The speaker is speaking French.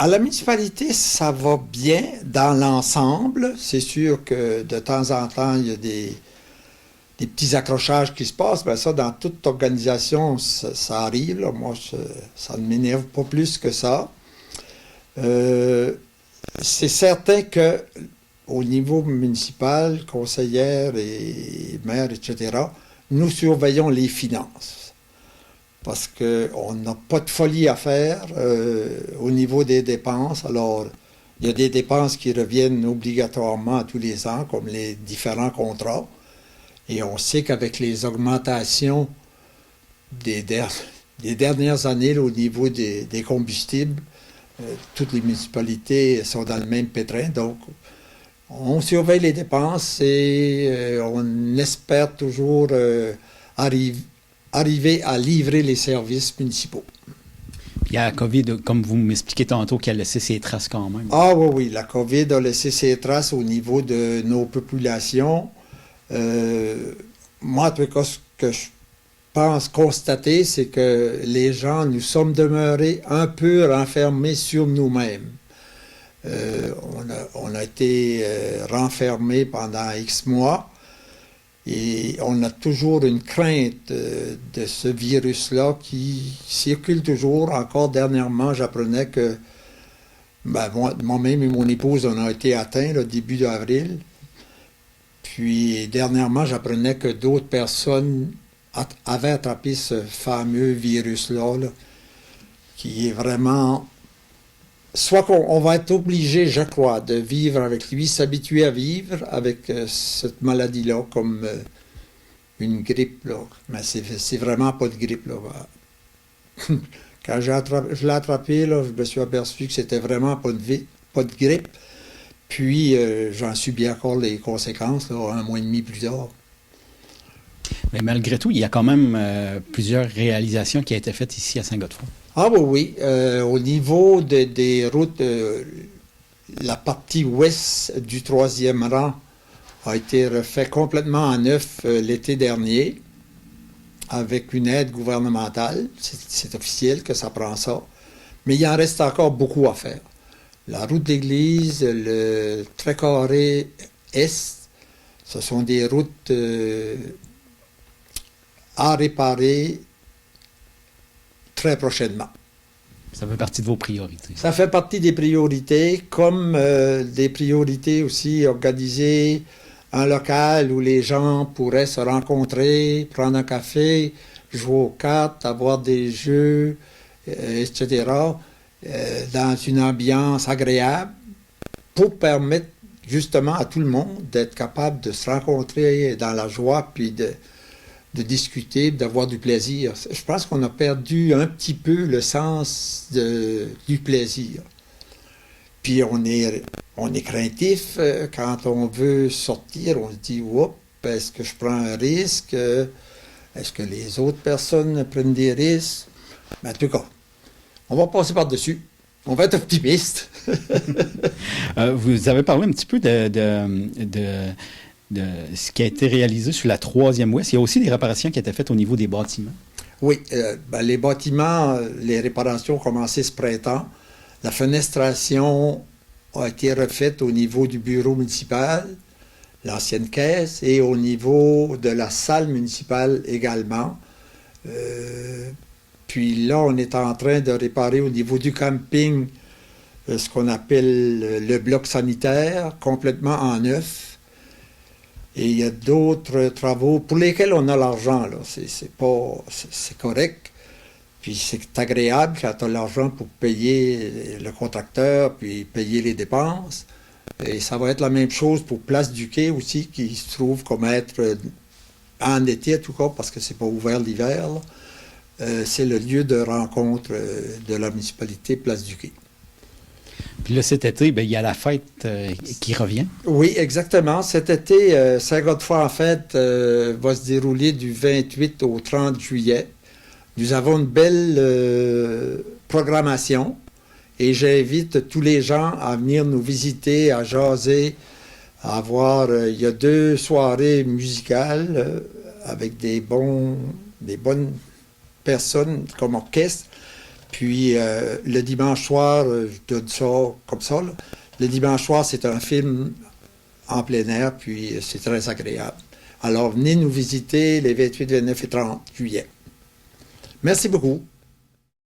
À la municipalité, ça va bien dans l'ensemble. C'est sûr que de temps en temps, il y a des petits accrochages qui se passent. Ben ça, dans toute organisation, ça arrive. Là. Moi, ça ne m'énerve pas plus que ça. Euh, c'est certain que au niveau municipal, conseillère et maire, etc., nous surveillons les finances. Parce qu'on n'a pas de folie à faire au niveau des dépenses. Alors, il y a des dépenses qui reviennent obligatoirement tous les ans, comme les différents contrats. Et on sait qu'avec les augmentations des, der- des dernières années là, au niveau des combustibles, toutes les municipalités sont dans le même pétrin. Donc, on surveille les dépenses et on espère toujours arriver à livrer les services municipaux. Puis il y a la COVID, comme vous m'expliquez tantôt, qui a laissé ses traces quand même. Ah oui, oui, la COVID a laissé ses traces au niveau de nos populations. Moi, en tout cas, ce que je pense constater, c'est que les gens, nous sommes demeurés un peu renfermés sur nous-mêmes. On a été renfermés pendant X mois et on a toujours une crainte de ce virus-là qui circule toujours. Encore dernièrement, j'apprenais que moi-même et mon épouse, on a été atteints le début d'avril. Puis dernièrement, j'apprenais que d'autres personnes avaient attrapé ce fameux virus-là, là, qui est vraiment... Soit qu'on va être obligé, je crois, de vivre avec lui, s'habituer à vivre avec cette maladie-là, comme une grippe, là. Mais c'est vraiment pas de grippe, là. Quand je l'ai attrapé, là, je me suis aperçu que c'était vraiment pas de grippe. Puis, j'en subis encore les conséquences, là, un mois et demi plus tard. Mais malgré tout, il y a quand même plusieurs réalisations qui ont été faites ici à Saint-Godefroy. Ah oui, oui. Au niveau des routes, la partie ouest du troisième rang a été refait complètement en neuf l'été dernier avec une aide gouvernementale. C'est officiel que ça prend ça. Mais il en reste encore beaucoup à faire. La route d'église, le Trait-Carré Est, ce sont des routes à réparer très prochainement. Ça fait partie de vos priorités. Ça fait partie des priorités, comme des priorités aussi organisées un local où les gens pourraient se rencontrer, prendre un café, jouer aux cartes, avoir des jeux, etc., dans une ambiance agréable pour permettre justement à tout le monde d'être capable de se rencontrer dans la joie puis de discuter, d'avoir du plaisir. Je pense qu'on a perdu un petit peu le sens du plaisir. Puis on est craintif quand on veut sortir, on se dit, oups, est-ce que je prends un risque? Est-ce que les autres personnes prennent des risques? Mais en tout cas, on va passer par-dessus. On va être optimiste. Vous avez parlé un petit peu de ce qui a été réalisé sur la troisième ouest. Il y a aussi des réparations qui ont été faites au niveau des bâtiments. Oui, les bâtiments, les réparations ont commencé ce printemps. La fenestration a été refaite au niveau du bureau municipal, l'ancienne caisse, et au niveau de la salle municipale également. Puis là, on est en train de réparer au niveau du camping ce qu'on appelle le bloc sanitaire, complètement en neuf. Et il y a d'autres travaux pour lesquels on a l'argent, là. C'est correct. Puis c'est agréable quand tu as l'argent pour payer le contracteur, puis payer les dépenses. Et ça va être la même chose pour Place du Quai aussi, qui se trouve comme être en été, en tout cas, parce que c'est pas ouvert l'hiver. C'est le lieu de rencontre de la municipalité Place du Quai. Puis là, cet été, il y a la fête qui revient. Oui, exactement. Cet été, Saint-Godefroy en fête va se dérouler du 28 au 30 juillet. Nous avons une belle programmation et j'invite tous les gens à venir nous visiter, à jaser, à voir. Il y a 2 soirées musicales avec des bonnes personnes comme orchestre. Puis le dimanche soir, je donne ça comme ça, là. Le dimanche soir, c'est un film en plein air, puis c'est très agréable. Alors, venez nous visiter les 28, 29 et 30 juillet. Merci beaucoup.